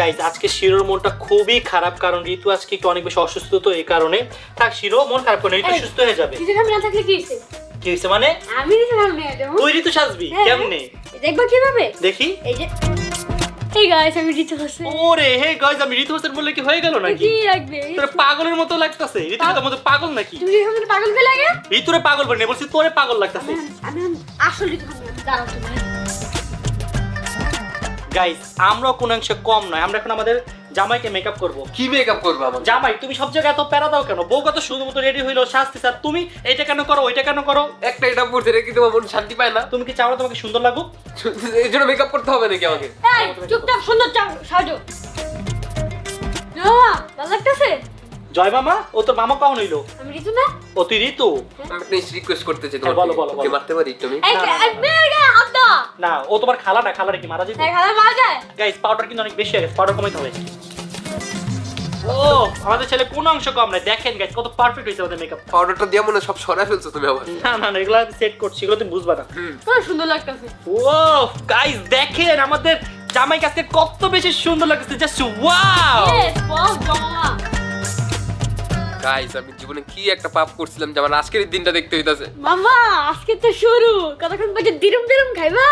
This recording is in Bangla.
গাইজ আজকে শিরোর মনটা খুবই খারাপ, কারণ ঋতু আজকে একটু অনেক বেশি অসুস্থ, তো এই কারণে থাক শিরো মন খারাপ করে, ঋতু সুস্থ হয়ে যাবে। কিছু খাবি না থাকলে কি হইছে? কি হয়েছে মানে? আমি কিছু খাবো না এটা। তুই ঋতু সাজবি কেমনে দেখবা কিভাবে? দেখি। এই যে এই গাইস আমি ঋতু হোসেন। ওরে হে গাইজ, আমি ঋতু হোসেন বললে কি হয়ে গেল নাকি? কি লাগবে? তোর পাগলের মতো লাগতাছে। ঋতু তো মতো পাগল নাকি? তুমি আমাকে পাগল ফেলে লাগে? ঋতুরে পাগল বলি না, বলছি তোরে পাগল লাগতাছে। আমি আসল ঋতু খাবো না, দাঁড়াও তুমি। গাইজ আমরাও কোন অংশে কম নয়, আমরা এখন আমাদের জামাইকে মেকআপ করব। কি মেকআপ করবো আমার? জামাই তুমি সব জায়গায় এত প্যারা দাও কেন? বউ কত শুধুমাত্র রেডি হইলো শাস্তি, স্যার তুমি এইটা কেন করো ওইটা কেন করো? একটা এটা পড়তে রেখে তোমার মন শান্তি পায় না? তুমি কি চাও না তোমাকে সুন্দর লাগুক? এই জন্য মেকআপ করতে হবে নাকি আমাকে? এই চুপচাপ সুন্দর সাজো। না ভালো লাগতেছে। জয় মামা, ও তোর মামা কখন হইলো? আমি ঋতু না? ও তুই ঋতু? আমি একটা রিকোয়েস্ট করতে চাই হ্যাঁ, বলো, বলো, তোমাকে। ওকে বলো। মারতে পারি একটু আমি? এই না, না, এই মেয়েরা হাত দাও। না ও তোমার খালা না, খালারে কি মারা যাবে? এই খালা মারা যায়? গাইস পাউডার কিন্তু অনেক বেশি হয়ে গেছে, পাউডার কমাইতে হবে। ও আমাদের ছেলে কোন অংশ কম নাই, দেখেন গাইস কত পারফেক্ট হয়েছে আমাদের মেকআপ। পাউডারটা দিয়ে মনে হয় সব সরাই ফেলছো তুমি আবার। না না না, এগুলো সেট করছি, এগুলো তুমি বুঝবা না। খুব সুন্দর লাগতেছে। ও গাইস দেখেন আমাদের জামাই কাছে কত বেশি সুন্দর লাগছে, জাস্ট ওয়াও। ইয়েস বাহ জমা। গাইস আমি জীবনে কি একটা পাপ করছিলাম যে আমার আজকের এই দিনটা দেখতে হইতাছে। মামা আজকে তো শুরু, কতক্ষণ পর্যন্ত দিরুম দিরুম খাইবা?